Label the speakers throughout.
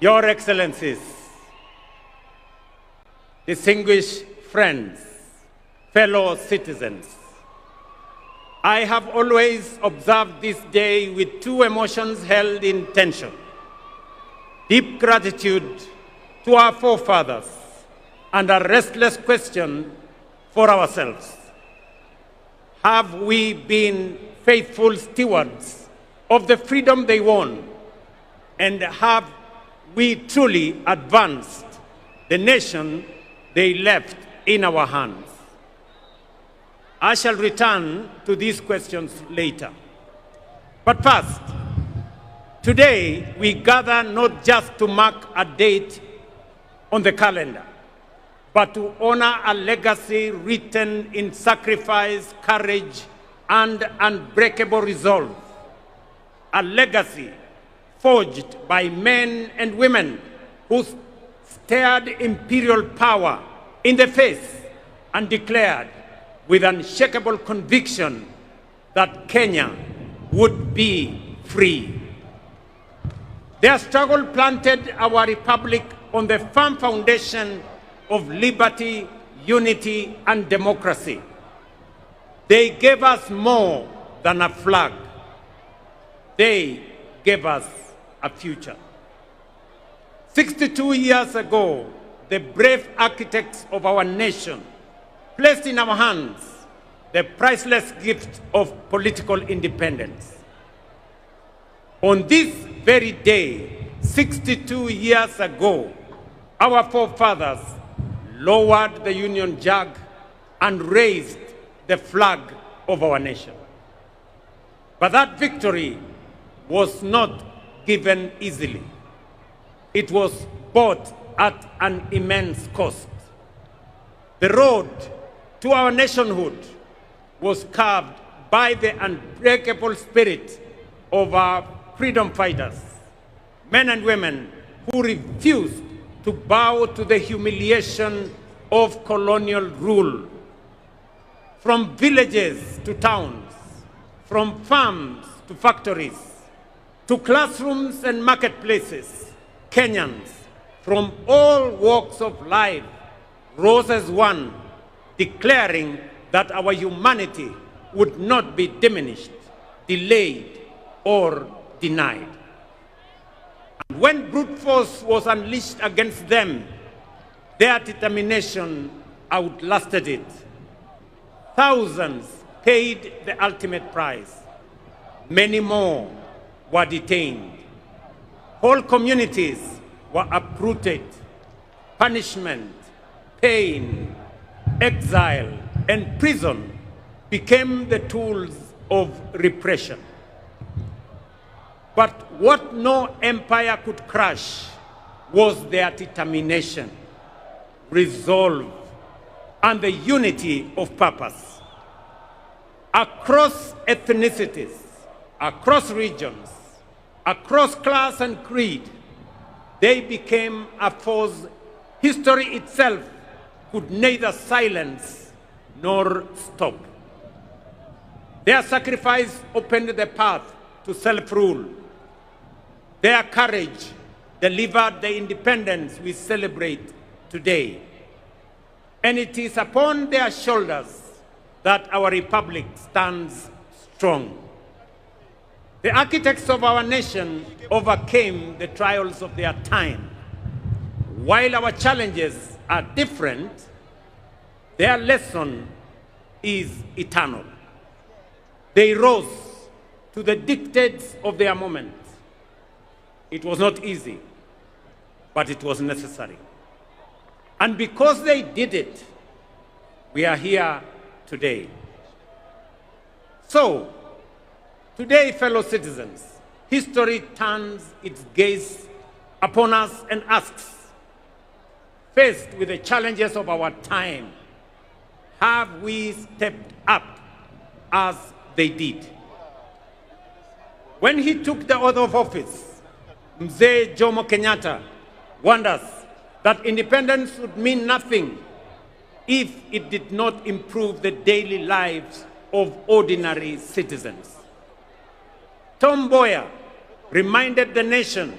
Speaker 1: Your Excellencies, distinguished friends, fellow citizens, I have always observed this day with two emotions held in tension: deep gratitude to our forefathers and a restless question for ourselves. Have we been faithful stewards of the freedom they won? And have we truly advanced the nation they left in our hands? I shall return to these questions later. But first, today we gather not just to mark a date on the calendar, but to honor a legacy written in sacrifice, courage, and unbreakable resolve. A legacy forged by men and women who stared imperial power in the face and declared with unshakable conviction that Kenya would be free. Their struggle planted our republic on the firm foundation of liberty, unity, and democracy. They gave us more than a flag. They gave us a future. 62 years ago, the brave architects of our nation placed in our hands the priceless gift of political independence. On this very day, 62 years ago, our forefathers lowered the Union Jack and raised the flag of our nation. But that victory was not given easily. It was bought at an immense cost. The road to our nationhood was carved by the unbreakable spirit of our freedom fighters, men and women who refused to bow to the humiliation of colonial rule. From villages to towns, from farms to factories, to classrooms and marketplaces, Kenyans from all walks of life rose as one, declaring that our humanity would not be diminished, delayed, or denied. And when brute force was unleashed against them, their determination outlasted it. Thousands paid the ultimate price. Many more were detained. Whole communities were uprooted. Punishment, pain, exile, and prison became the tools of repression. But what no empire could crush was their determination, resolve, and the unity of purpose. Across ethnicities, across regions, across class and creed, they became a force history itself could neither silence nor stop. Their sacrifice opened the path to self-rule. Their courage delivered the independence we celebrate today. And it is upon their shoulders that our republic stands strong. The architects of our nation overcame the trials of their time. While our challenges are different, their lesson is eternal. They rose to the dictates of their moment. It was not easy, but it was necessary. And because they did it, we are here today. So, today, fellow citizens, history turns its gaze upon us and asks, faced with the challenges of our time, have we stepped up as they did? When he took the oath of office, Mzee Jomo Kenyatta warned us that independence would mean nothing if it did not improve the daily lives of ordinary citizens. Tom Mboya reminded the nation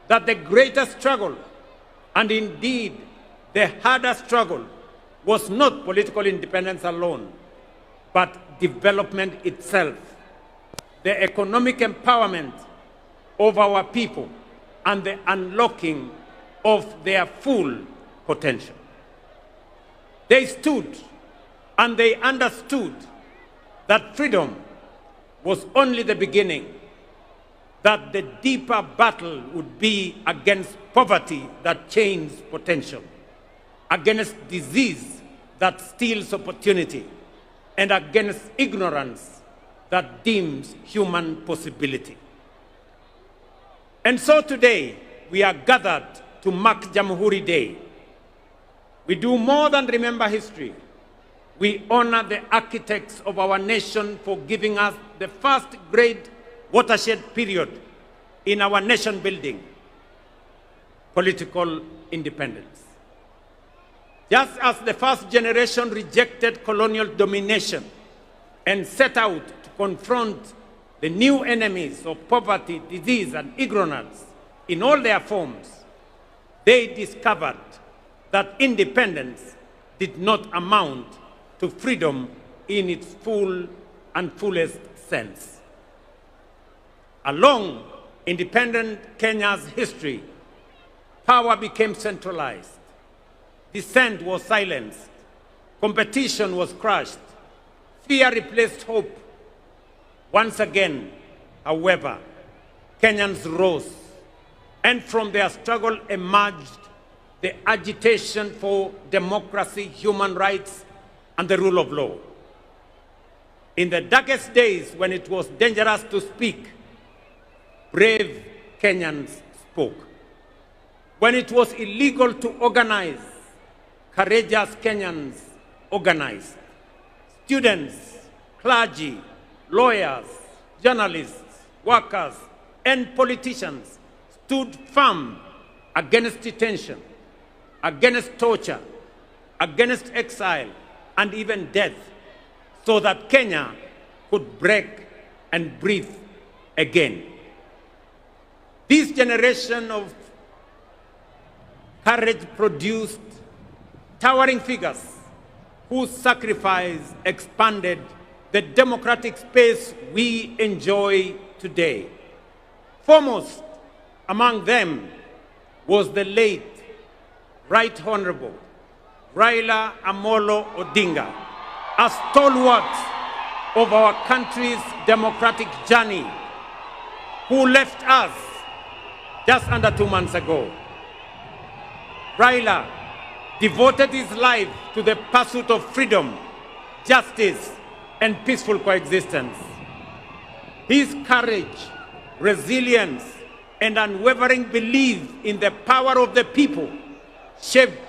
Speaker 1: that the greatest struggle, and indeed the hardest struggle, was not political independence alone, but development itself, the economic empowerment of our people, and the unlocking of their full potential. They stood and they understood that freedom was only the beginning, that the deeper battle would be against poverty that chains potential, against disease that steals opportunity, and against ignorance that dims human possibility. And so today, we are gathered to mark Jamhuri Day. We do more than remember history. We honor the architects of our nation for giving us the first great watershed period in our nation building, political independence. Just as the first generation rejected colonial domination and set out to confront the new enemies of poverty, disease, and ignorance in all their forms, they discovered that independence did not amount to freedom in its full and fullest sense. Along independent Kenya's history, power became centralized, dissent was silenced, competition was crushed, fear replaced hope. Once again, however, Kenyans rose, and from their struggle emerged the agitation for democracy, human rights, and the rule of law. In the darkest days when it was dangerous to speak, brave Kenyans spoke. When it was illegal to organize, courageous Kenyans organized. Students, clergy, lawyers, journalists, workers, and politicians stood firm against detention, against torture, against exile, and even death, so that Kenya could break and breathe again. This generation of courage produced towering figures whose sacrifice expanded the democratic space we enjoy today. Foremost among them was the late Right Honorable Raila Amolo Odinga, a stalwart of our country's democratic journey, who left us just under 2 months ago. Raila devoted his life to the pursuit of freedom, justice, and peaceful coexistence. His courage, resilience, and unwavering belief in the power of the people shaped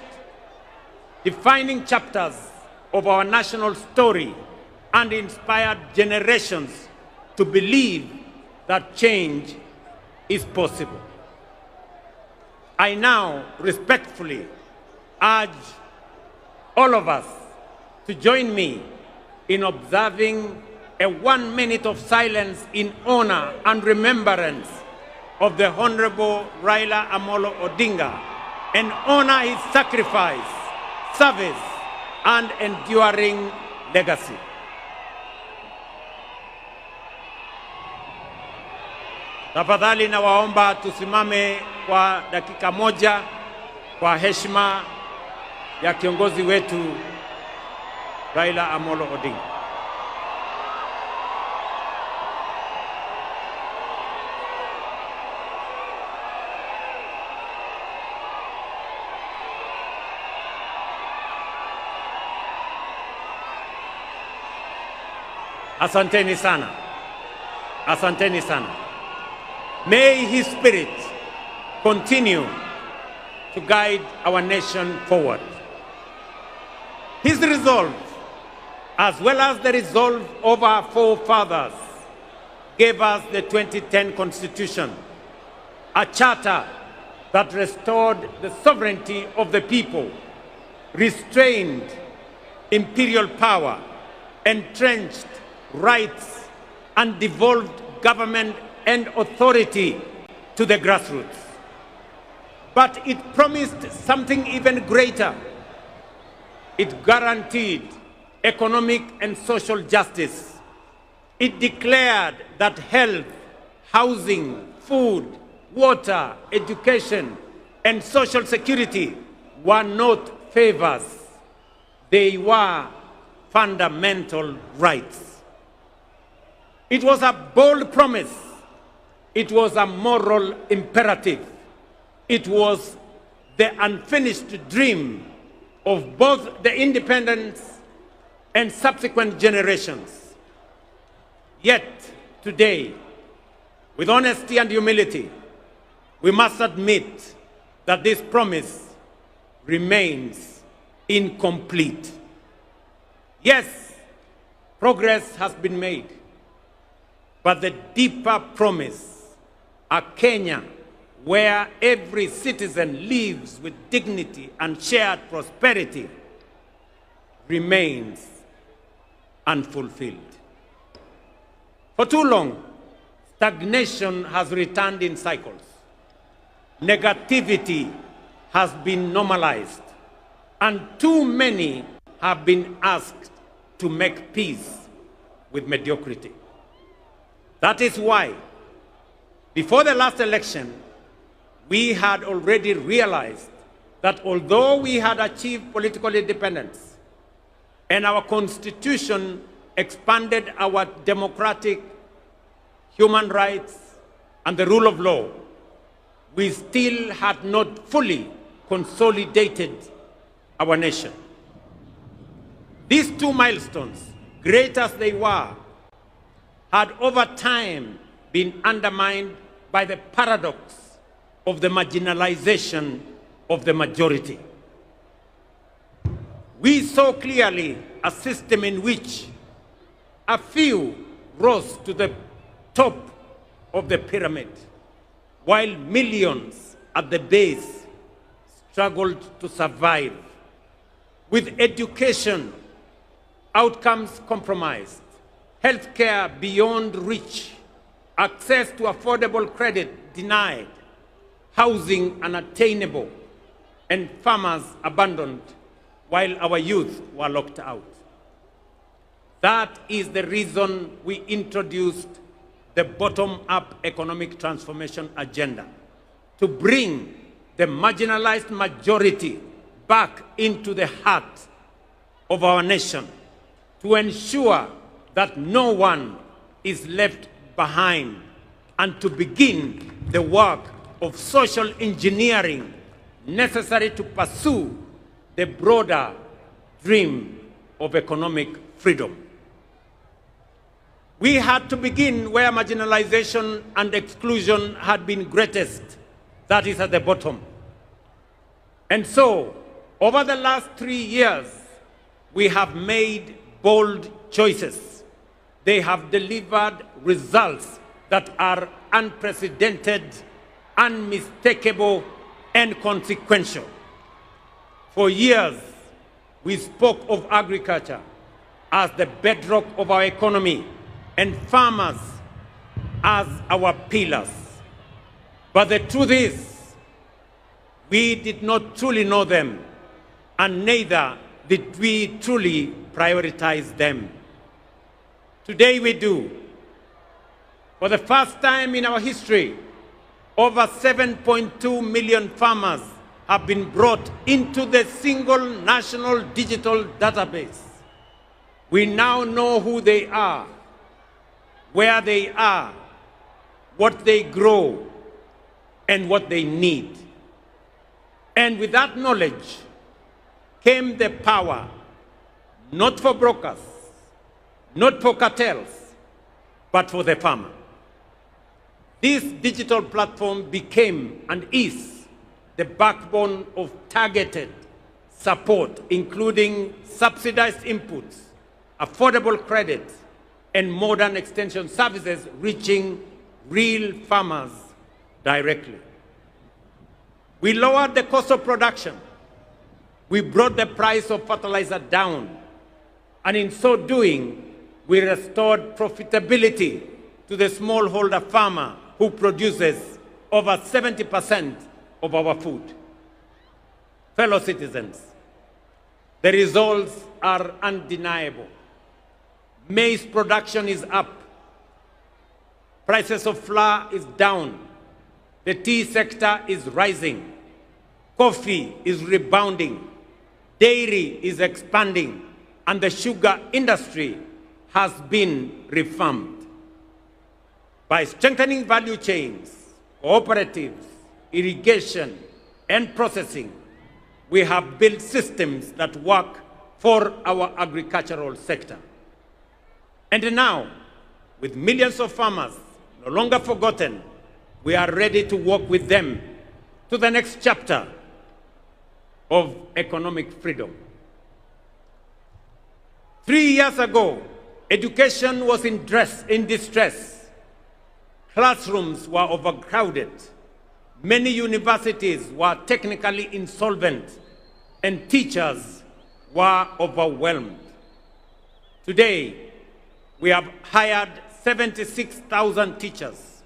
Speaker 1: defining chapters of our national story and inspired generations to believe that change is possible. I now respectfully urge all of us to join me in observing a 1 minute of silence in honor and remembrance of the Honorable Raila Amolo Odinga and honor his sacrifice, service, and enduring legacy. Tafadhali nawaomba tusimame kwa dakika moja kwa heshima ya kiongozi wetu Raila Amolo Odinga. Asanteni sana. Asanteni sana. May his spirit continue to guide our nation forward. His resolve, as well as the resolve of our forefathers, gave us the 2010 Constitution, a charter that restored the sovereignty of the people, restrained imperial power, entrenched rights, and devolved government and authority to the grassroots. But it promised something even greater. It guaranteed economic and social justice. It declared that health, housing, food, water, education, and social security were not favors. They were fundamental rights. It was a bold promise. It was a moral imperative. It was the unfinished dream of both the independence and subsequent generations. Yet today, with honesty and humility, we must admit that this promise remains incomplete. Yes, progress has been made, but the deeper promise, a Kenya where every citizen lives with dignity and shared prosperity, remains unfulfilled. For too long, stagnation has returned in cycles. Negativity has been normalized, and too many have been asked to make peace with mediocrity. That is why, before the last election, we had already realized that although we had achieved political independence and our constitution expanded our democratic human rights and the rule of law, we still had not fully consolidated our nation. These two milestones, great as they were, had over time been undermined by the paradox of the marginalization of the majority. We saw clearly a system in which a few rose to the top of the pyramid, while millions at the base struggled to survive, with education outcomes compromised, healthcare beyond reach, access to affordable credit denied, housing unattainable, and farmers abandoned while our youth were locked out. That is the reason we introduced the bottom-up economic transformation agenda, to bring the marginalized majority back into the heart of our nation, to ensure that no one is left behind, and to begin the work of social engineering necessary to pursue the broader dream of economic freedom. We had to begin where marginalization and exclusion had been greatest, that is at the bottom. And so, over the last 3 years, we have made bold choices. They have delivered results that are unprecedented, unmistakable, and consequential. For years, we spoke of agriculture as the bedrock of our economy and farmers as our pillars. But the truth is, we did not truly know them, and neither did we truly prioritize them. Today we do. For the first time in our history, over 7.2 million farmers have been brought into the single national digital database. We now know who they are, where they are, what they grow, and what they need. And with that knowledge came the power, not for brokers, not for cartels, but for the farmer. This digital platform became and is the backbone of targeted support, including subsidized inputs, affordable credit, and modern extension services reaching real farmers directly. We lowered the cost of production. We brought the price of fertilizer down. And in so doing, we restored profitability to the smallholder farmer who produces over 70% of our food. Fellow citizens, the results are undeniable. Maize production is up. Prices of flour is down. The tea sector is rising. Coffee is rebounding. Dairy is expanding. And the sugar industry has been reformed. By strengthening value chains, cooperatives, irrigation, and processing, we have built systems that work for our agricultural sector. And now, with millions of farmers no longer forgotten, we are ready to walk with them to the next chapter of economic freedom. 3 years ago, education was in distress. Classrooms were overcrowded. Many universities were technically insolvent, and teachers were overwhelmed. Today, we have hired 76,000 teachers,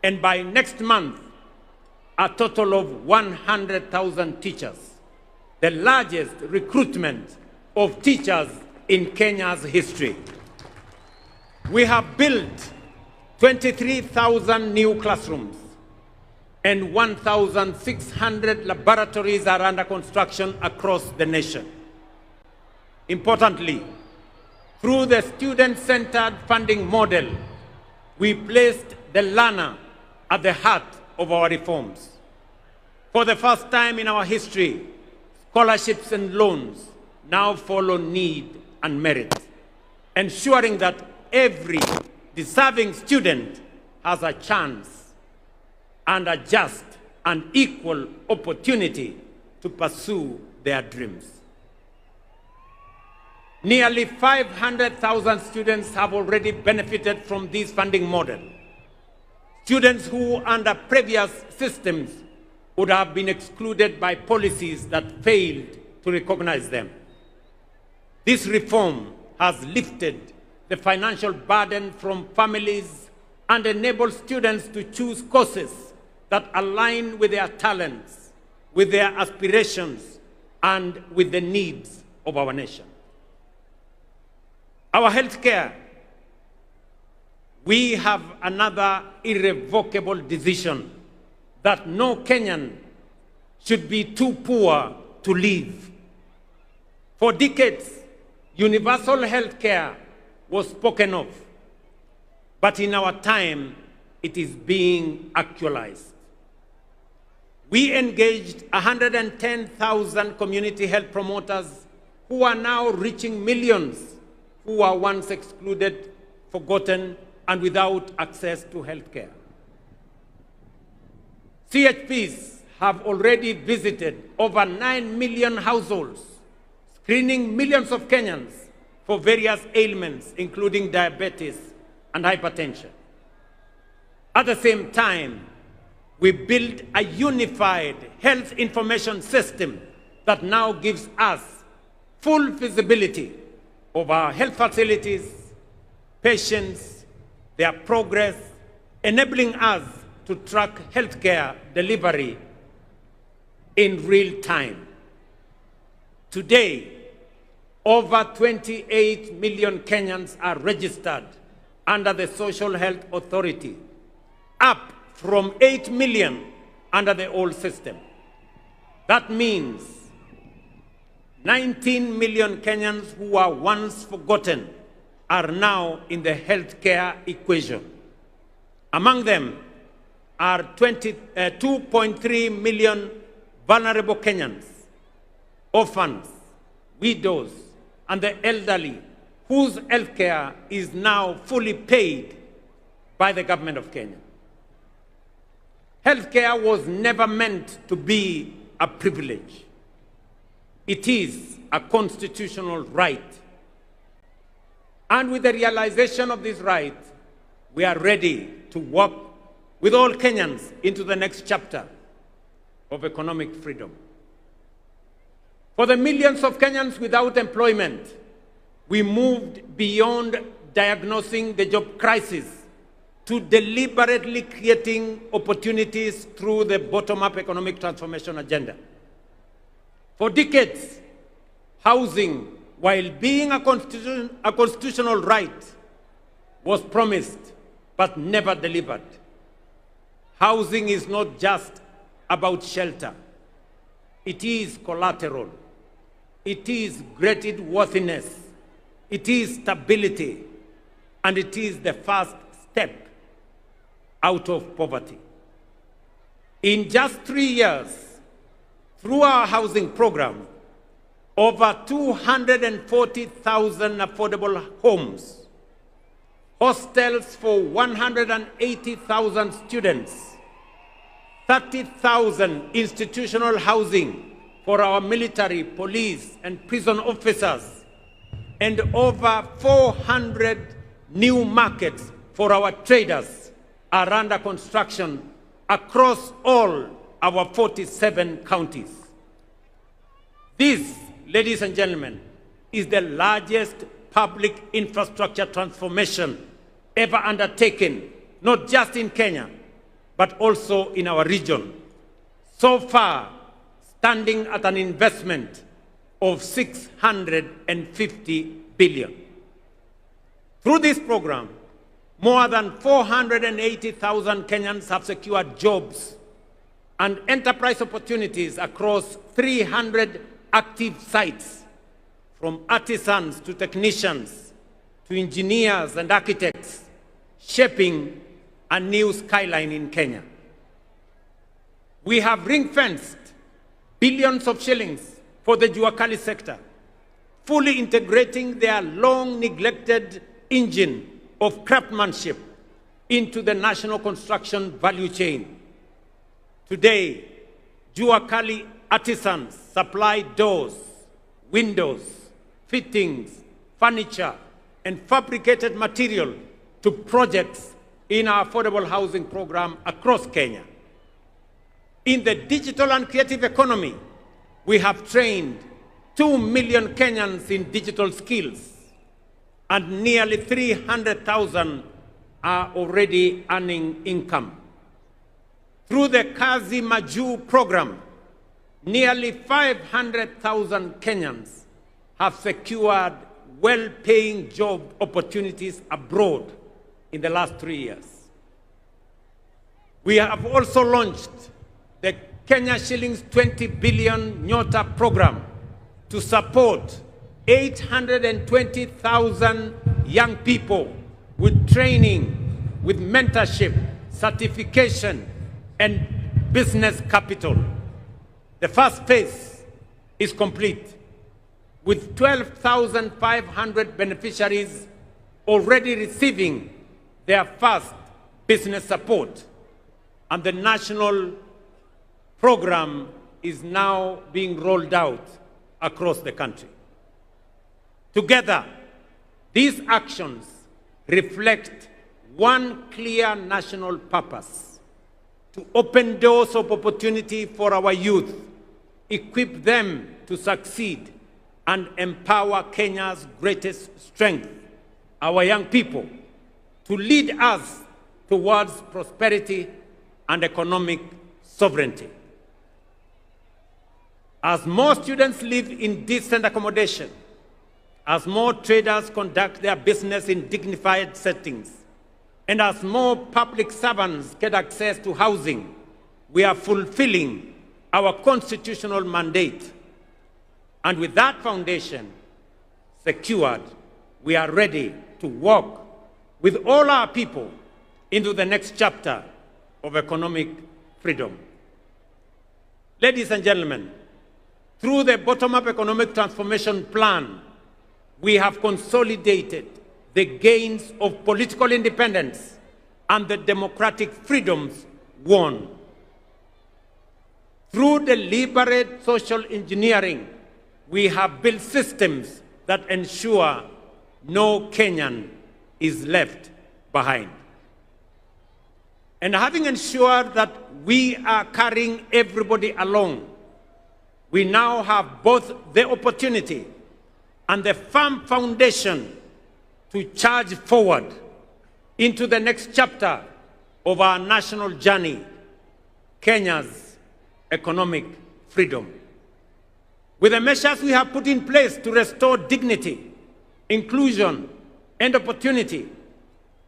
Speaker 1: and by next month, a total of 100,000 teachers, the largest recruitment of teachers in Kenya's history. We have built 23,000 new classrooms, and 1,600 laboratories are under construction across the nation. Importantly, through the student-centered funding model, we placed the learner at the heart of our reforms. For the first time in our history, scholarships and loans now follow need and merit, ensuring that every deserving student has a chance and a just and equal opportunity to pursue their dreams. Nearly 500,000 students have already benefited from this funding model. Students who, under previous systems, would have been excluded by policies that failed to recognize them. This reform has lifted the financial burden from families and enabled students to choose courses that align with their talents, with their aspirations, and with the needs of our nation. Our healthcare, we have another irrevocable decision that no Kenyan should be too poor to live. For decades, universal healthcare was spoken of, but in our time, it is being actualized. We engaged 110,000 community health promoters who are now reaching millions who were once excluded, forgotten, and without access to health care. CHPs have already visited over 9 million households, screening millions of Kenyans for various ailments, including diabetes and hypertension. At the same time, we built a unified health information system that now gives us full visibility of our health facilities, patients, their progress, enabling us to track healthcare delivery in real time. Today, over 28 million Kenyans are registered under the Social Health Authority, up from 8 million under the old system. That means 19 million Kenyans who were once forgotten are now in the healthcare equation. Among them are 2.3 million vulnerable Kenyans, orphans, widows, and the elderly, whose healthcare is now fully paid by the government of Kenya. Healthcare was never meant to be a privilege. It is a constitutional right. And with the realization of this right, we are ready to work with all Kenyans into the next chapter of economic freedom. For the millions of Kenyans without employment, we moved beyond diagnosing the job crisis to deliberately creating opportunities through the bottom-up economic transformation agenda. For decades, housing, while being a constitutional right, was promised but never delivered. Housing is not just about shelter. It is collateral. It is graded worthiness. It is stability. And it is the first step out of poverty. In just 3 years, through our housing program, over 240,000 affordable homes, hostels for 180,000 students, 30,000 institutional housing for our military, police, and prison officers, and over 400 new markets for our traders are under construction across all our 47 counties. This, ladies and gentlemen, is the largest public infrastructure transformation ever undertaken, not just in Kenya, but also in our region. So far, standing at an investment of 650 billion. Through this program, more than 480,000 Kenyans have secured jobs and enterprise opportunities across 300 active sites, from artisans to technicians to engineers and architects, shaping a new skyline in Kenya. We have ring-fenced billions of shillings for the Juakali sector, fully integrating their long-neglected engine of craftsmanship into the national construction value chain. Today, Juakali artisans supply doors, windows, fittings, furniture, and fabricated material to projects in our affordable housing program across Kenya. In the digital and creative economy, we have trained 2 million Kenyans in digital skills, and nearly 300,000 are already earning income. Through the Kazi Maju program, nearly 500,000 Kenyans have secured well-paying job opportunities abroad in the last 3 years. We have also launched the Kenya shillings 20 billion Nyota program to support 820,000 young people with training, with mentorship, certification, and business capital. The first phase is complete, with 12,500 beneficiaries already receiving their first business support, and the national program is now being rolled out across the country. Together, these actions reflect one clear national purpose: to open doors of opportunity for our youth, equip them to succeed, and empower Kenya's greatest strength, our young people, to lead us towards prosperity and economic sovereignty. As more students live in decent accommodation, as more traders conduct their business in dignified settings, and as more public servants get access to housing, we are fulfilling our constitutional mandate. And with that foundation secured, we are ready to walk with all our people into the next chapter of economic freedom. Ladies and gentlemen, through the bottom-up economic transformation plan, we have consolidated the gains of political independence and the democratic freedoms won. Through deliberate social engineering, we have built systems that ensure no Kenyan is left behind. And having ensured that we are carrying everybody along, we now have both the opportunity and the firm foundation to charge forward into the next chapter of our national journey, Kenya's economic freedom. With the measures we have put in place to restore dignity, inclusion, and opportunity,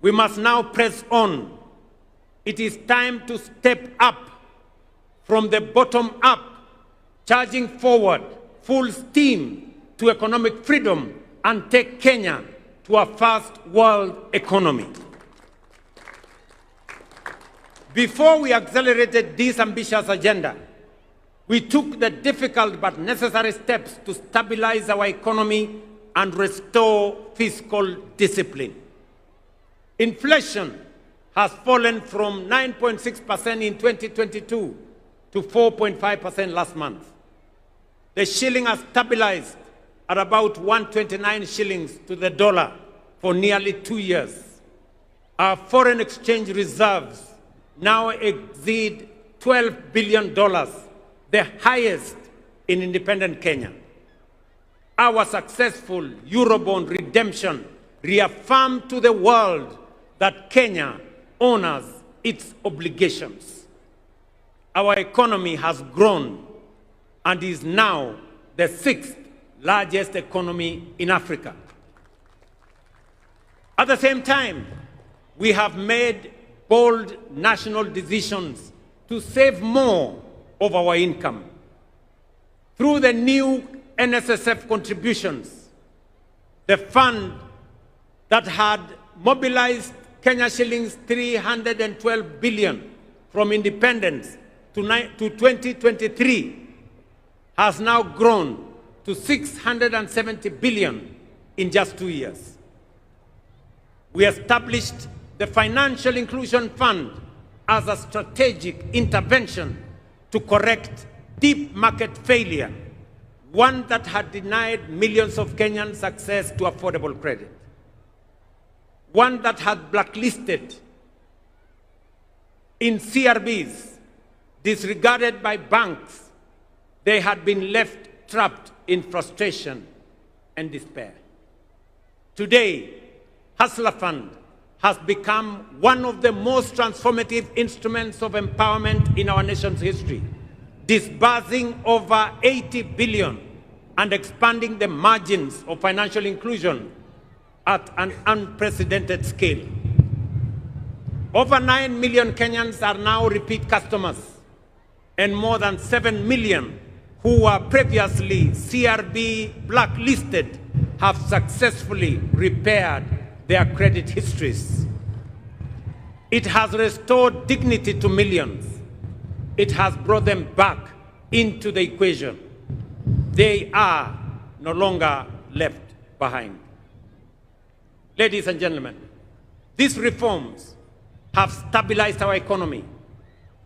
Speaker 1: we must now press on. It is time to step up from the bottom up, charging forward full steam to economic freedom and take Kenya to a first world economy. Before we accelerated this ambitious agenda, we took the difficult but necessary steps to stabilize our economy and restore fiscal discipline. Inflation has fallen from 9.6% in 2022 to 4.5% last month. The shilling has stabilized at about 129 shillings to the dollar for nearly 2 years. Our foreign exchange reserves now exceed $12 billion, the highest in independent Kenya. Our successful Eurobond redemption reaffirmed to the world that Kenya honors its obligations. Our economy has grown and is now the 6th largest economy in Africa. At the same time, we have made bold national decisions to save more of our income. Through the new NSSF contributions, the fund that had mobilized Kenya shillings 312 billion from independence to 2023 has now grown to 670 billion in just 2 years. We established the Financial Inclusion Fund as a strategic intervention to correct deep market failure, one that had denied millions of Kenyans access to affordable credit, one that had blacklisted in CRBs, disregarded by banks. They had been left trapped in frustration and despair. Today, Hustler Fund has become one of the most transformative instruments of empowerment in our nation's history, disbursing over 80 billion and expanding the margins of financial inclusion at an unprecedented scale. Over 9 million Kenyans are now repeat customers, and more than 7 million who were previously CRB blacklisted have successfully repaired their credit histories. It has restored dignity to millions. It has brought them back into the equation. They are no longer left behind. Ladies and gentlemen, these reforms have stabilized our economy,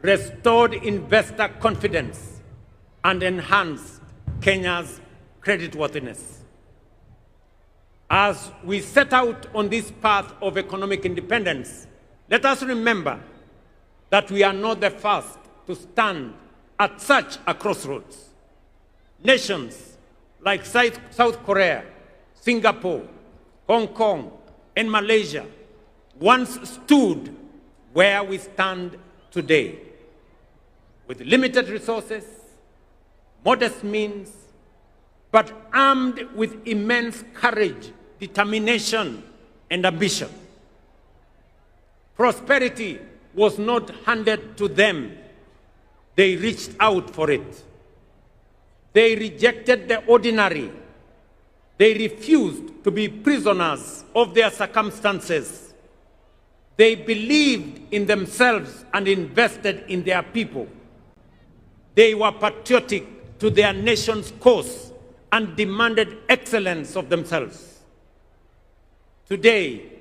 Speaker 1: restored investor confidence, and enhanced Kenya's creditworthiness. As we set out on this path of economic independence, let us remember that we are not the first to stand at such a crossroads. Nations like South Korea, Singapore, Hong Kong, and Malaysia once stood where we stand today, with limited resources, modest means, but armed with immense courage, determination, and ambition. Prosperity was not handed to them. They reached out for it. They rejected the ordinary. They refused to be prisoners of their circumstances. They believed in themselves and invested in their people. They were patriotic to their nation's cause and demanded excellence of themselves. Today,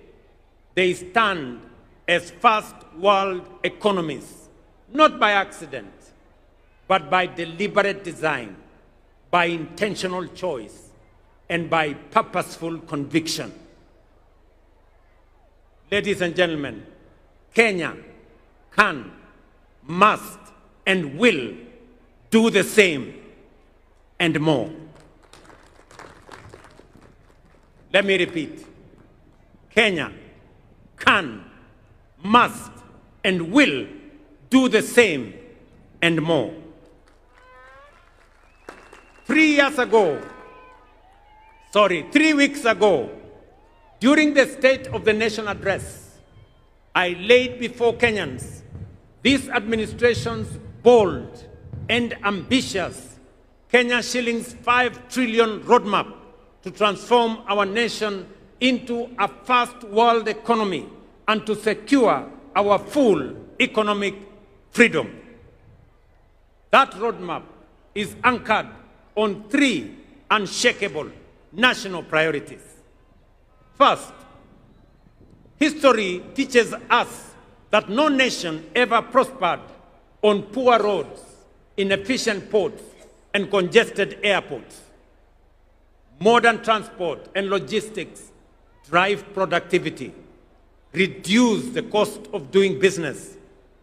Speaker 1: they stand as first world economies, not by accident, but by deliberate design, by intentional choice, and by purposeful conviction. Ladies and gentlemen, Kenya can, must, and will do the same and more. Let me repeat. Kenya can, must, and will do the same and more. 3 weeks ago, during the State of the Nation address, I laid before Kenyans this administration's bold and ambitious Kenya shillings 5 trillion roadmap to transform our nation into a first world economy and to secure our full economic freedom. That roadmap is anchored on 3 unshakable national priorities. First, history teaches us that no nation ever prospered on poor roads, inefficient ports, and congested airports. Modern transport and logistics drive productivity, reduce the cost of doing business,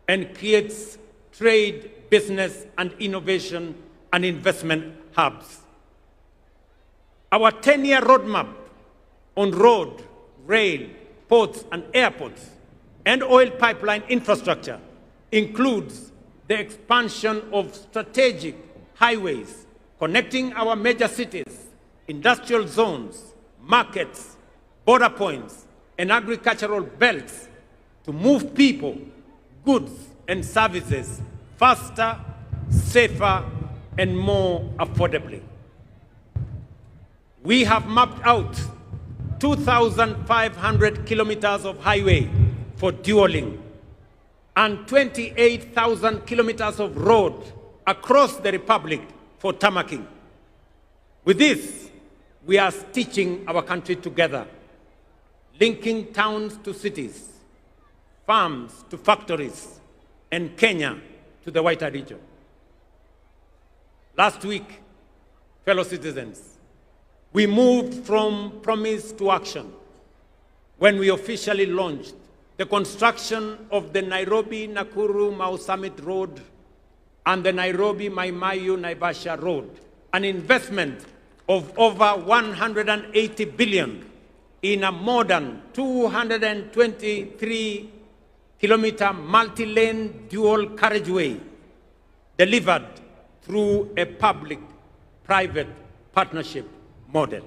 Speaker 1: and creates trade, business, and innovation and investment hubs. Our 10-year roadmap on road, rail, ports, and airports, and oil pipeline infrastructure includes the expansion of strategic highways connecting our major cities, industrial zones, markets, border points, and agricultural belts to move people, goods, and services faster, safer, and more affordably. We have mapped out 2,500 kilometers of highway for dualing and 28,000 kilometers of road across the Republic for tarmacking. With this, we are stitching our country together, linking towns to cities, farms to factories, and Kenya to the wider region. Last week, fellow citizens, we moved from promise to action when we officially launched the construction of the Nairobi-Nakuru-Mau Summit Road and the Nairobi-Mai-Mahiu-Naivasha Road, an investment of over 180 billion in a modern 223-kilometer multi-lane dual carriageway delivered through a public-private partnership model.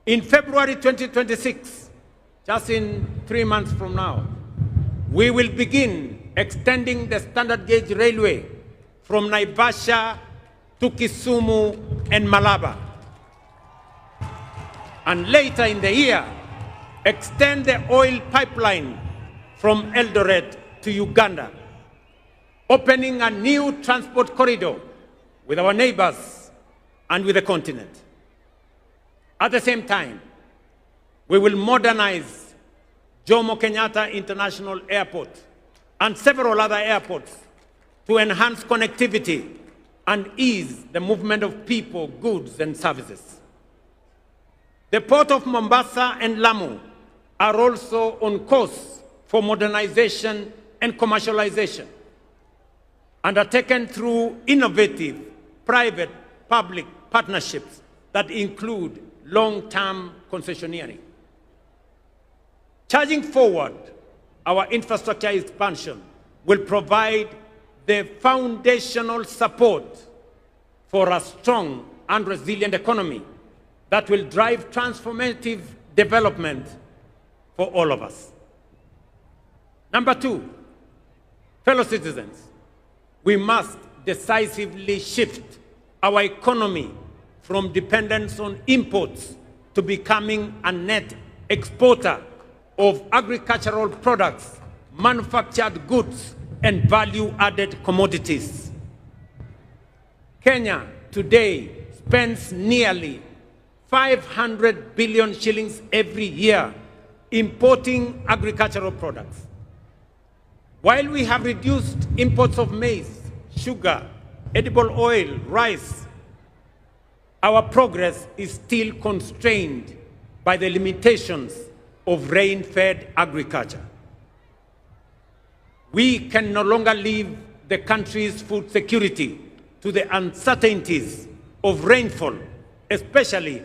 Speaker 1: In February 2026, just in 3 months from now, we will begin extending the standard gauge railway from Naivasha to Kisumu and Malaba. And later in the year, extend the oil pipeline from Eldoret to Uganda, opening a new transport corridor with our neighbors and with the continent. At the same time, we will modernize Jomo Kenyatta International Airport and several other airports to enhance connectivity and ease the movement of people, goods, and services. The port of Mombasa and Lamu are also on course for modernization and commercialization, undertaken through innovative private-public partnerships that include long-term concessioneering. Charging forward, our infrastructure expansion will provide the foundational support for a strong and resilient economy that will drive transformative development for all of us. Number 2, fellow citizens, we must decisively shift our economy from dependence on imports to becoming a net exporter of agricultural products, manufactured goods, and value-added commodities. Kenya today spends nearly 500 billion shillings every year importing agricultural products. While we have reduced imports of maize, sugar, edible oil, rice, our progress is still constrained by the limitations of rain-fed agriculture. We can no longer leave the country's food security to the uncertainties of rainfall, especially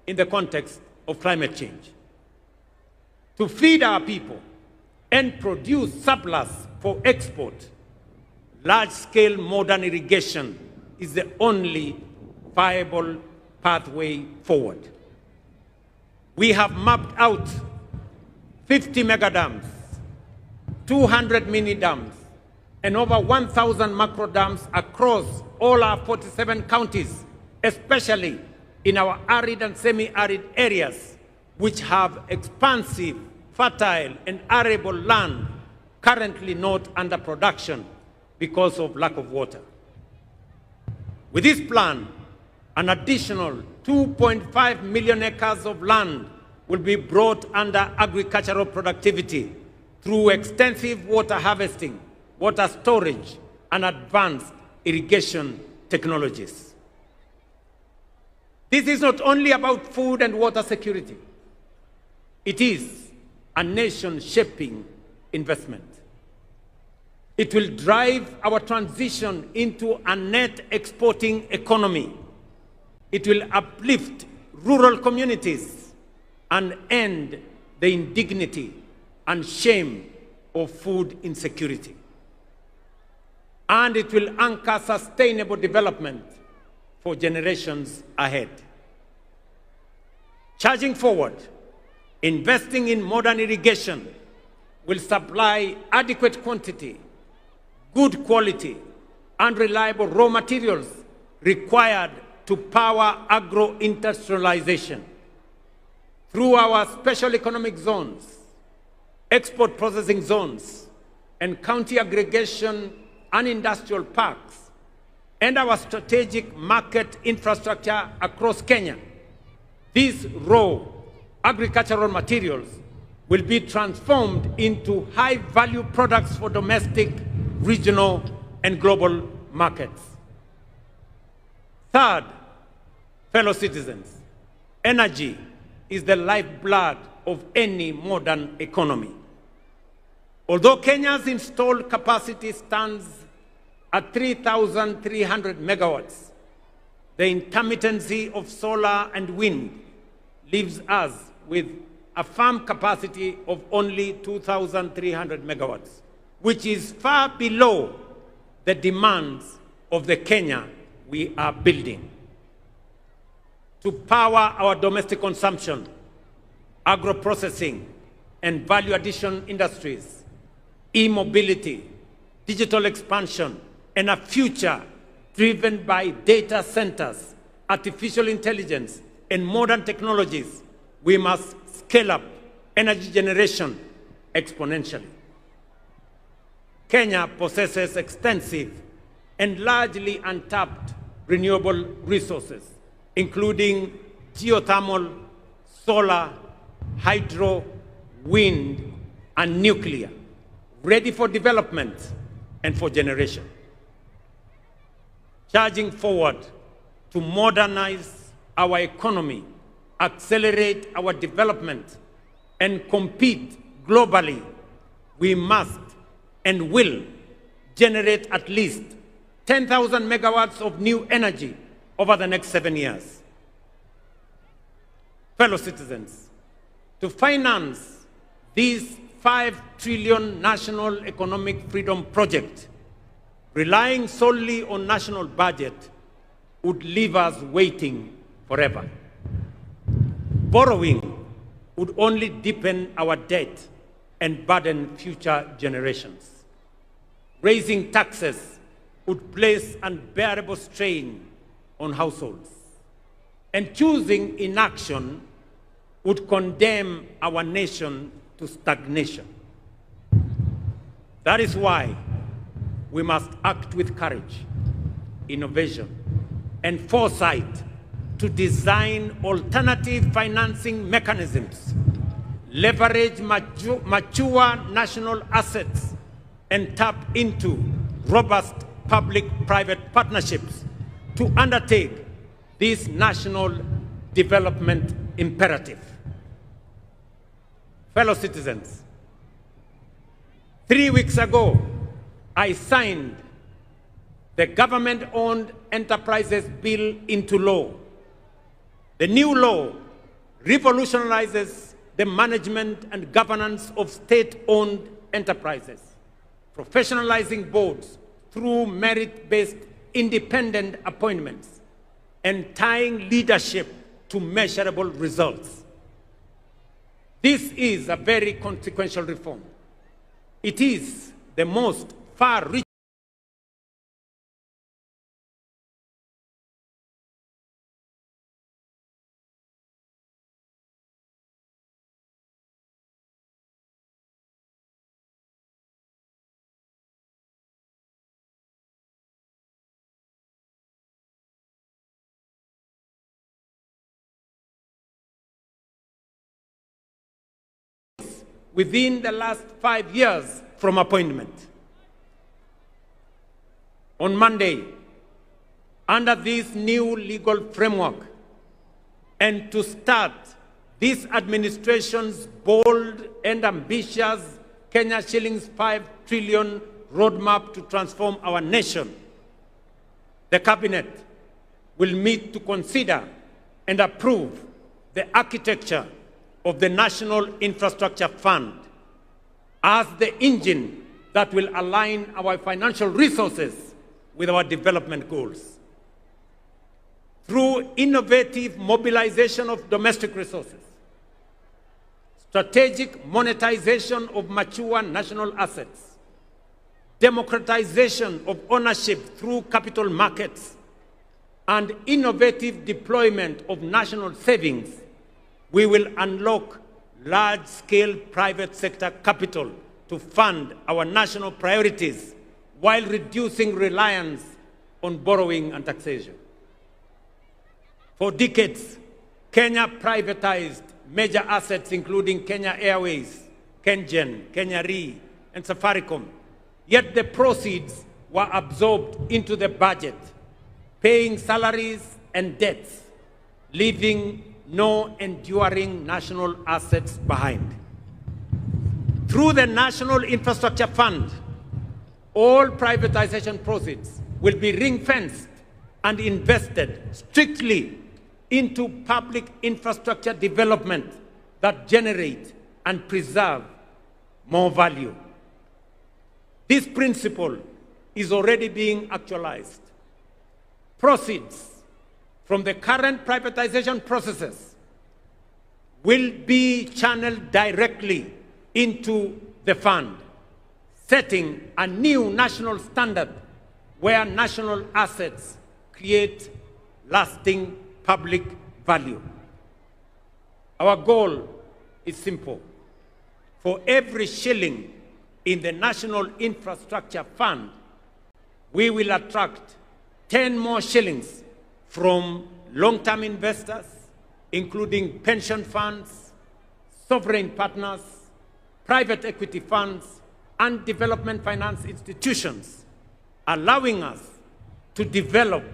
Speaker 1: in the context of climate change. To feed our people, and produce surplus for export, large-scale modern irrigation is the only viable pathway forward. We have mapped out 50 mega dams, 200 mini dams, and over 1,000 macro dams across all our 47 counties, especially in our arid and semi-arid areas, which have expansive, fertile, and arable land currently not under production because of lack of water. With this plan, an additional 2.5 million acres of land will be brought under agricultural productivity through extensive water harvesting, water storage, and advanced irrigation technologies. This is not only about food and water security. It is a nation-shaping investment. It will drive our transition into a net exporting economy. It will uplift rural communities and end the indignity and shame of food insecurity. And it will anchor sustainable development for generations ahead. Charging forward, investing in modern irrigation will supply adequate quantity, good quality, and reliable raw materials required to power agro-industrialization. Through our special economic zones, export processing zones, and county aggregation and industrial parks, and our strategic market infrastructure across Kenya, these raw agricultural materials will be transformed into high-value products for domestic, regional, and global markets. Third, fellow citizens, energy is the lifeblood of any modern economy. Although Kenya's installed capacity stands at 3,300 megawatts, the intermittency of solar and wind leaves us with a firm capacity of only 2,300 megawatts, which is far below the demands of the Kenya we are building. To power our domestic consumption, agro-processing, and value-addition industries, e-mobility, digital expansion, and a future driven by data centers, artificial intelligence, and modern technologies, we must scale up energy generation exponentially. Kenya possesses extensive and largely untapped renewable resources, including geothermal, solar, hydro, wind, and nuclear, ready for development and for generation. Charging forward to modernize our economy, accelerate our development, and compete globally, we must and will generate at least 10,000 megawatts of new energy over the next 7 years. Fellow citizens, to finance this 5 trillion national economic freedom project, relying solely on national budget would leave us waiting forever. Borrowing would only deepen our debt and burden future generations. Raising taxes would place unbearable strain on households. And choosing inaction would condemn our nation to stagnation. That is why we must act with courage, innovation, and foresight to design alternative financing mechanisms, leverage mature national assets, and tap into robust public-private partnerships to undertake this national development imperative. Fellow citizens, 3 weeks ago, I signed the Government-Owned Enterprises Bill into law. The new law revolutionizes the management and governance of state-owned enterprises, professionalizing boards through merit-based independent appointments, and tying leadership to measurable results. This is a very consequential reform. It is the most far-reaching within the last 5 years from appointment. On Monday, under this new legal framework, and to start this administration's bold and ambitious Kenya shillings 5 trillion roadmap to transform our nation, the Cabinet will meet to consider and approve the architecture of the National Infrastructure Fund as the engine that will align our financial resources with our development goals. Through innovative mobilization of domestic resources, strategic monetization of mature national assets, democratization of ownership through capital markets, and innovative deployment of national savings, we will unlock large-scale private sector capital to fund our national priorities while reducing reliance on borrowing and taxation. For decades, Kenya privatized major assets including Kenya Airways, KenGen, Kenya Re, and Safaricom, yet the proceeds were absorbed into the budget, paying salaries and debts, leaving no enduring national assets behind. Through the National Infrastructure Fund, all privatization proceeds will be ring-fenced and invested strictly into public infrastructure development that generate and preserve more value. This principle is already being actualized. Proceeds from the current privatization processes will be channeled directly into the fund, setting a new national standard where national assets create lasting public value. Our goal is simple. For every shilling in the National Infrastructure Fund, we will attract 10 more shillings from long-term investors, including pension funds, sovereign partners, private equity funds, and development finance institutions, allowing us to develop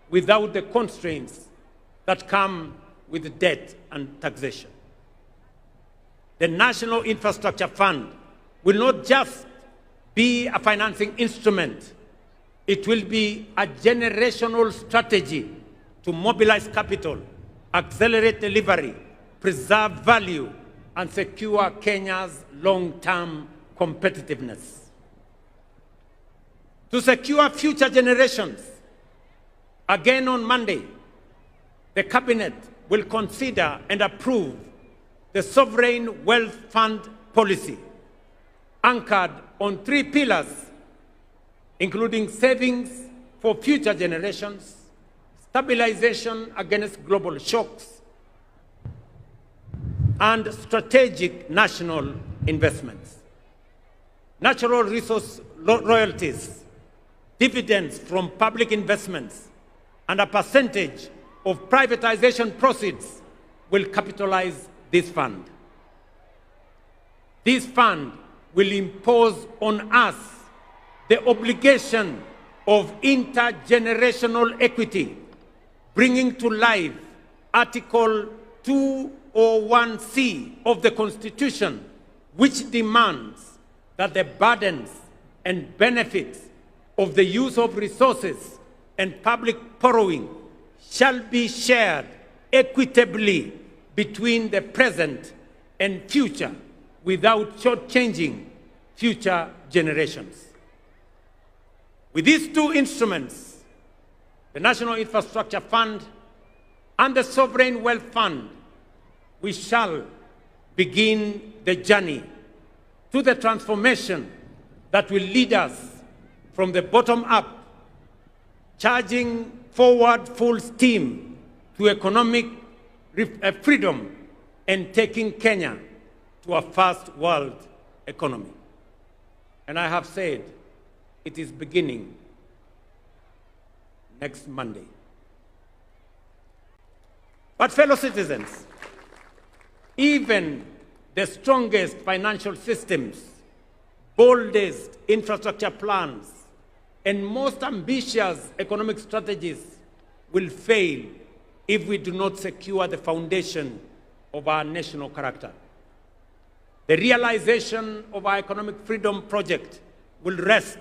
Speaker 1: without the constraints that come with debt and taxation. The National Infrastructure Fund will not just be a financing instrument, it will be a generational strategy to mobilize capital, accelerate delivery, preserve value, and secure Kenya's long-term competitiveness. To secure future generations, again on Monday, the Cabinet will consider and approve the Sovereign Wealth Fund policy, anchored on 3 pillars, including savings for future generations, stabilization against global shocks, and strategic national investments. Natural resource royalties, dividends from public investments, and a percentage of privatization proceeds will capitalize this fund. This fund will impose on us the obligation of intergenerational equity, bringing to life Article 201C of the Constitution, which demands that the burdens and benefits of the use of resources and public borrowing shall be shared equitably between the present and future without shortchanging future generations. With these two instruments, the National Infrastructure Fund and the Sovereign Wealth Fund, we shall begin the journey to the transformation that will lead us from the bottom up, charging forward full steam to economic freedom and taking Kenya to a first world economy. And I have said, it is beginning next Monday. But fellow citizens, even the strongest financial systems, boldest infrastructure plans, and most ambitious economic strategies will fail if we do not secure the foundation of our national character. The realization of our economic freedom project will rest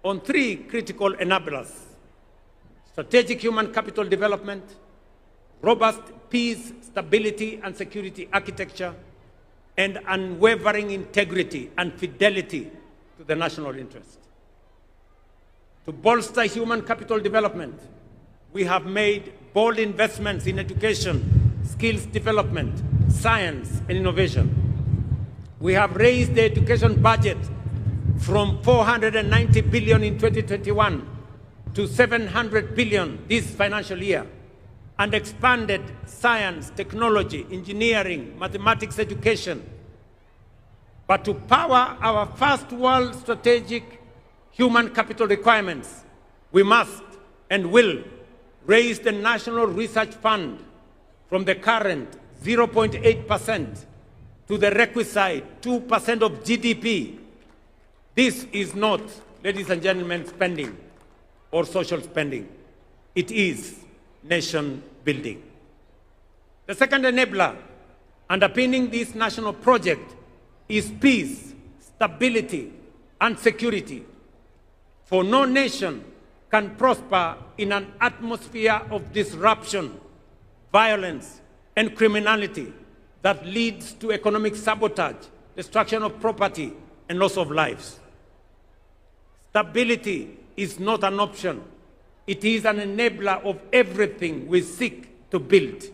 Speaker 1: on three critical enablers: strategic human capital development, robust peace, stability, and security architecture, and unwavering integrity and fidelity to the national interest. To bolster human capital development, we have made bold investments in education, skills development, science, and innovation. We have raised the education budget from 490 billion in 2021 to 700 billion this financial year, and expanded science, technology, engineering, mathematics education. But to power our first world strategic human capital requirements, we must and will raise the National Research Fund from the current 0.8% to the requisite 2% of GDP. This is not, ladies and gentlemen, spending or social spending. It is nation building. The second enabler underpinning this national project is peace, stability, and security. For no nation can prosper in an atmosphere of disruption, violence, and criminality that leads to economic sabotage, destruction of property, and loss of lives. Stability is not an option. It is an enabler of everything we seek to build.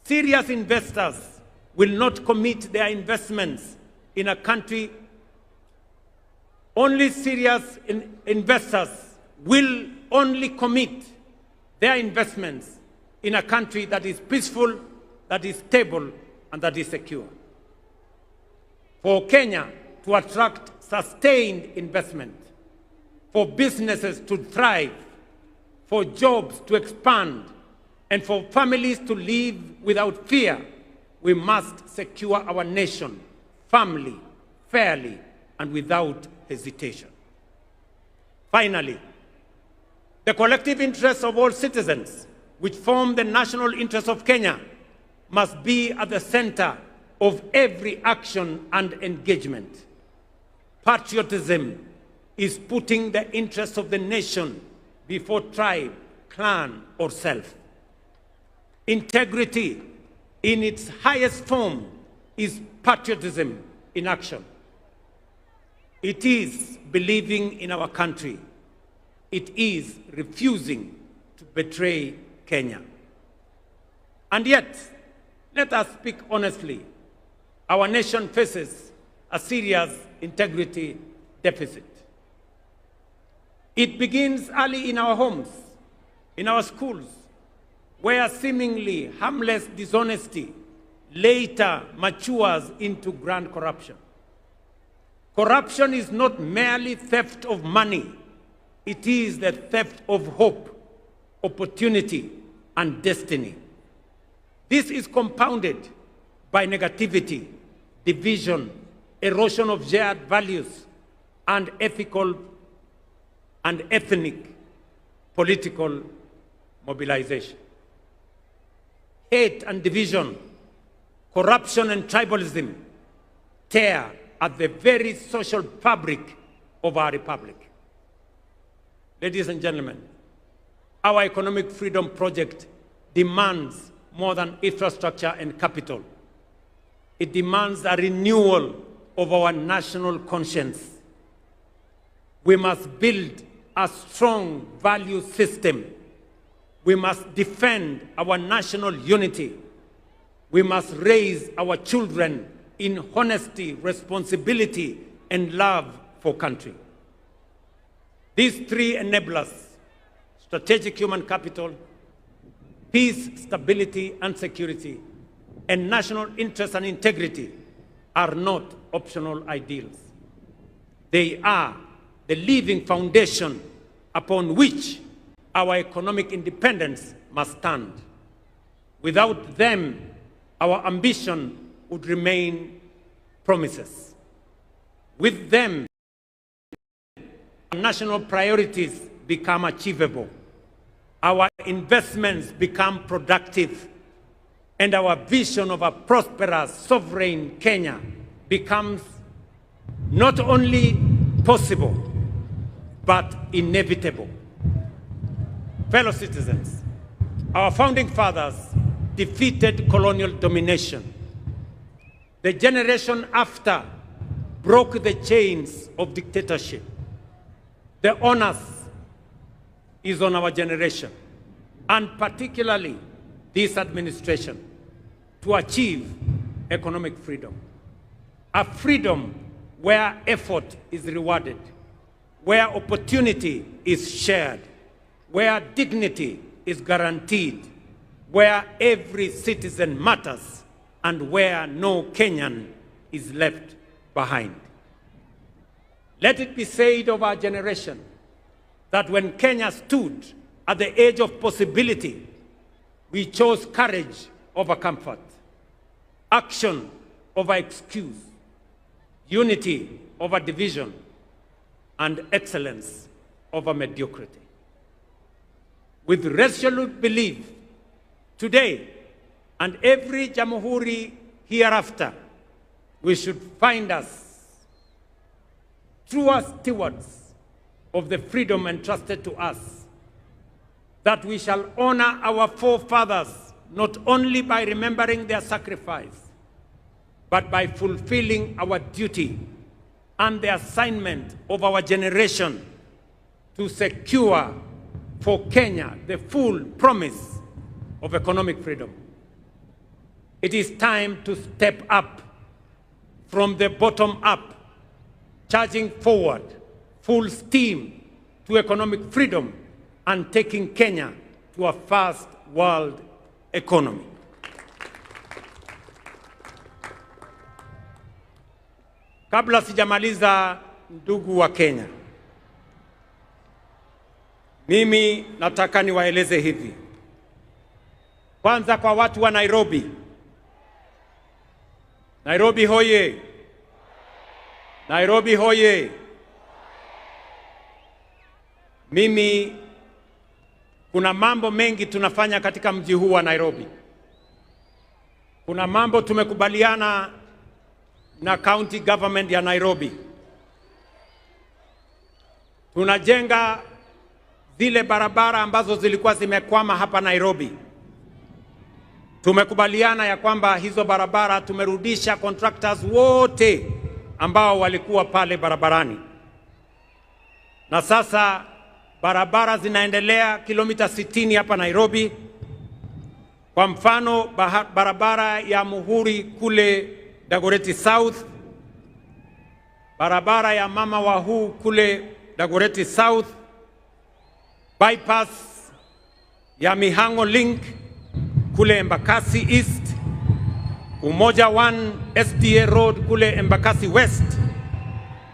Speaker 1: Serious investors will not commit their investments in a country. Only serious investors will only commit their investments in a country that is peaceful, that is stable, and that is secure. For Kenya to attract sustained investment, for businesses to thrive, for jobs to expand, and for families to live without fear, we must secure our nation firmly, fairly, and without hesitation. Finally, the collective interests of all citizens, which form the national interest of Kenya, must be at the center of every action and engagement. Patriotism is putting the interests of the nation before tribe, clan, or self. Integrity in its highest form is patriotism in action. It is believing in our country. It is refusing to betray Kenya. And yet, let us speak honestly, our nation faces a serious integrity deficit. It begins early in our homes, in our schools, where seemingly harmless dishonesty later matures into grand corruption. Corruption is not merely theft of money. It is the theft of hope, opportunity, and destiny. This is compounded by negativity, division, erosion of shared values, and ethical and ethnic political mobilization. Hate and division, corruption and tribalism tear at the very social fabric of our republic. Ladies and gentlemen, our economic freedom project demands more than infrastructure and capital. It demands a renewal of our national conscience. We must build a strong value system. We must defend our national unity. We must raise our children in honesty, responsibility, and love for country. These three enablers, strategic human capital, peace, stability, and security, and national interest and integrity, are not optional ideals. They are the living foundation upon which our economic independence must stand. Without them, our ambition would remain promises. With them, our national priorities become achievable. Our investments become productive, and our vision of a prosperous, sovereign Kenya becomes not only possible, but inevitable. Fellow citizens, our founding fathers defeated colonial domination. The generation after broke the chains of dictatorship. The onus is on our generation, and particularly this administration, to achieve economic freedom. A freedom where effort is rewarded, where opportunity is shared, where dignity is guaranteed, where every citizen matters, and where no Kenyan is left behind. Let it be said of our generation that when Kenya stood at the edge of possibility, we chose courage over comfort, action over excuse, unity over division, and excellence over mediocrity. With resolute belief, today and every Jamhuri hereafter, we should find us true stewards of the freedom entrusted to us, that we shall honor our forefathers not only by remembering their sacrifice, but by fulfilling our duty and the assignment of our generation to secure for Kenya the full promise of economic freedom. It is time to step up from the bottom up, charging forward full steam to economic freedom and taking Kenya to a first world economy. Kabla sijamaliza, ndugu wa Kenya, mimi nataka niwaeleze hivi. Kwanza kwa watu wa Nairobi. Nairobi hoye! Nairobi hoye! Mimi, kuna mambo mengi tunafanya katika mji huu wa Nairobi. Kuna mambo tumekubaliana na county government ya Nairobi. Tunajenga zile barabara ambazo zilikuwa zimekwama hapa Nairobi. Tumekubaliana ya kwamba hizo barabara tumerudisha contractors wote ambao walikuwa pale barabarani. Na sasa barabara zinaendelea kilomita 60 hapa Nairobi. Kwa mfano, barabara ya Jamhuri kule Dagoretti South, barabara ya Mama Wahu kule Dagoretti South, bypass ya Mihango Link kule Embakasi East, Umoja 1 SDA Road kule Embakasi West,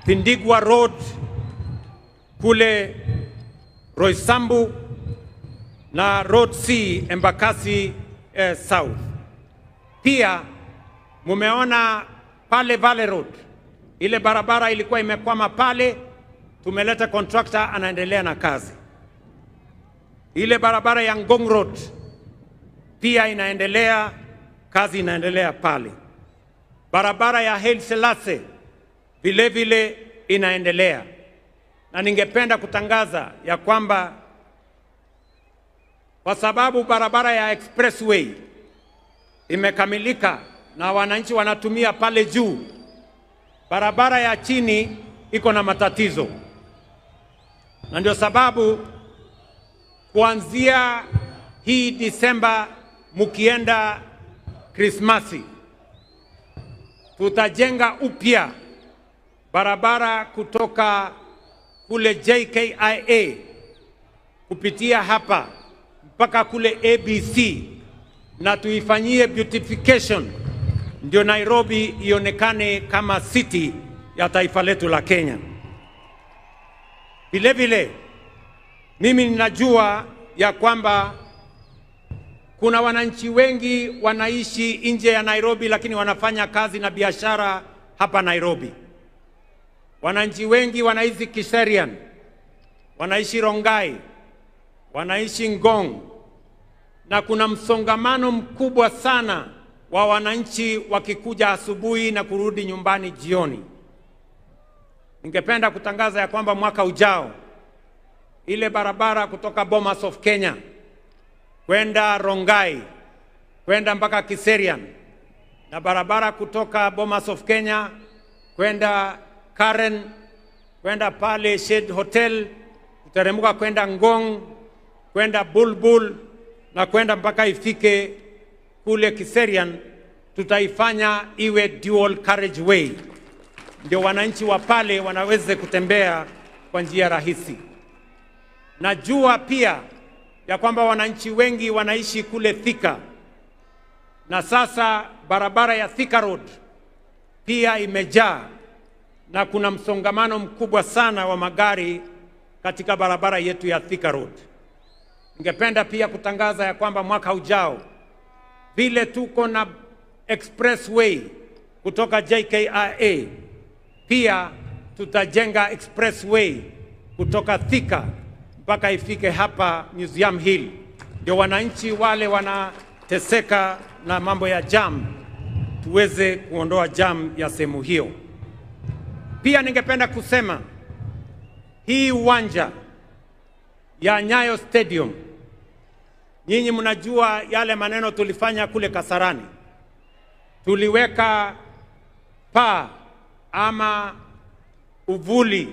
Speaker 1: Tindigwa Road kule Roysambu, na Road C Embakasi South. Pia mumeona pale Valley Road, ile barabara ilikuwa imekwama pale, tumeleta contractor anaendelea na kazi. Ile barabara ya Ngong Road pia inaendelea, kazi inaendelea pale. Barabara ya Haile Selassie vile vile inaendelea. Na ningependa kutangaza ya kwamba kwa sababu barabara ya expressway imekamilika na wananchi wanatumia pale juu, barabara ya chini iko na matatizo, na ndio sababu kuanzia hii Disemba mukienda Krismasi, tutajenga upya barabara kutoka kule JKIA kupitia hapa mpaka kule ABC, na tuifanyie beautification ndio Nairobi ionekane kama city ya taifa letu la Kenya. Vile vile mimi ninajua ya kwamba kuna wananchi wengi wanaishi nje ya Nairobi lakini wanafanya kazi na biashara hapa Nairobi. Wananchi wengi wanaishi Kiserian, wanaishi Rongai, wanaishi Ngong, na kuna msongamano mkubwa sana wa wananchi wakikuja asubuhi na kurudi nyumbani jioni. Ningependa kutangaza ya kwamba mwaka ujao ile barabara kutoka Bomas of Kenya kwenda Rongai kwenda mpaka Kiserian, na barabara kutoka Bomas of Kenya kwenda Karen kwenda pale Shade Hotel, kuteremuka kwenda Ngong, kwenda Bulbul na kwenda mpaka ifike kule Kiserian, tutaifanya iwe dual carriageway, ndio wananchi wa pale wanaweze kutembea kwa njia rahisi. Najua pia ya kwamba wananchi wengi wanaishi kule Thika, na sasa barabara ya Thika Road pia imejaa na kuna msongamano mkubwa sana wa magari katika barabara yetu ya Thika Road. Ningependa pia kutangaza ya kwamba mwaka ujao vile tuko na expressway kutoka JKIA, pia tutajenga expressway kutoka Thika mpaka ifike hapa Museum Hill, ndio wananchi wale wanateseka na mambo ya jam tuweze kuondoa jam ya sehemu hiyo. Pia ningependa kusema hii uwanja ya Nyayo Stadium, nyinyi mnajua yale maneno tulifanya kule Kasarani. Tuliweka paa ama uvuli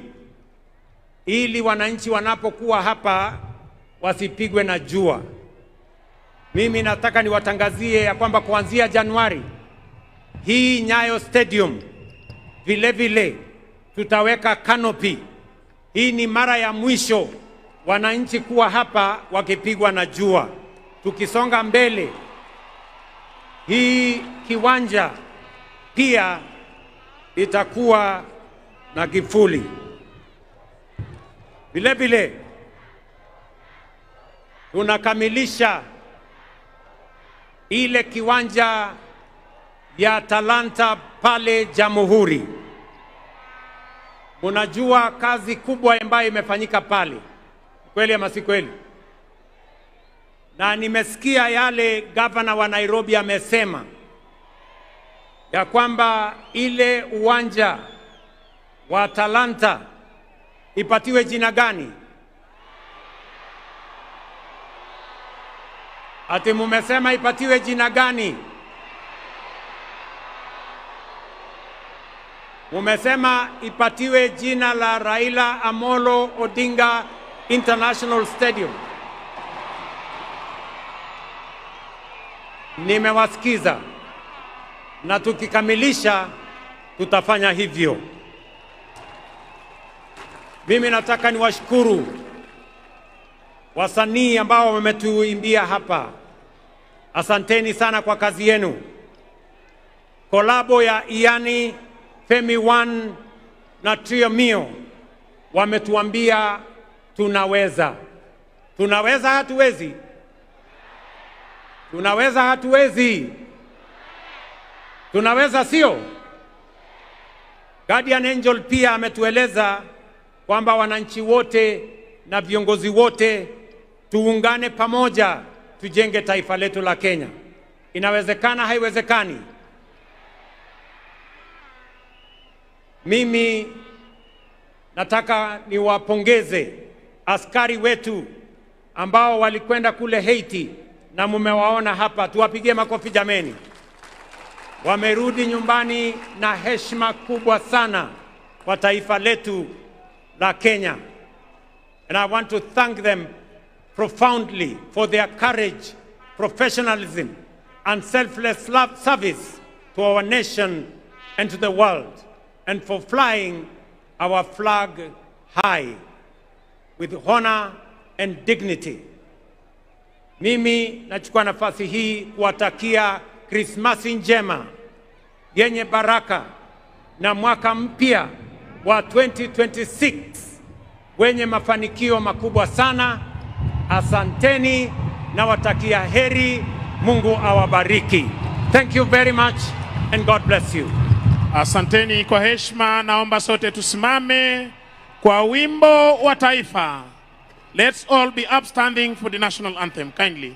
Speaker 1: ili wananchi wanapokuwa hapa wasipigwe na jua. Mimi nataka niwatangazie ya kwamba kuanzia Januari hii Nyayo Stadium vile vile tutaweka canopy. Hii ni mara ya mwisho wananchi kuwa hapa wakipigwa na jua. Tukisonga mbele, hii kiwanja pia itakuwa na kivuli. Vile vile tunakamilisha ile kiwanja ya Talanta pale Jamhuri. Munajua kazi kubwa ambayo imefanyika pale, kweli ama si kweli? Na nimesikia yale gavana wa Nairobi amesema ya kwamba ile uwanja wa Talanta ipatiwe jina gani? Ati mumesema ipatiwe jina gani? Mumesema ipatiwe jina la Raila Amolo Odinga International Stadium. Nimewasikiza na tukikamilisha tutafanya hivyo. Mimi nataka niwashukuru wasanii ambao wametuimbia hapa. Asanteni sana kwa kazi yenu. Kolabo ya Iani, Femi One na Trio Mio wametuambia tunaweza. Tunaweza hatuwezi? Tunaweza hatuwezi? Tunaweza sio? Guardian Angel pia ametueleza kwamba wananchi wote na viongozi wote tuungane pamoja tujenge taifa letu la Kenya. Inawezekana haiwezekani? Mimi nataka niwapongeze askari wetu ambao walikwenda kule Haiti na mumewaona hapa, tuwapigie makofi jameni. wamerudi nyumbani na heshima kubwa sana kwa taifa letu la Kenya. And I want to thank them profoundly for their courage, professionalism, and selfless service to our nation and to the world, and for flying our flag high with honor and dignity. Mimi nachukua nafasi hii kuwatakia Krismasi njema yenye baraka na mwaka mpya wa 2026 wenye mafanikio makubwa sana. Asanteni na watakia heri. Mungu awabariki. Thank you very much and God bless you.
Speaker 2: Asanteni kwa heshima. Naomba sote tusimame kwa wimbo wa taifa. Let's all be upstanding for the national anthem kindly.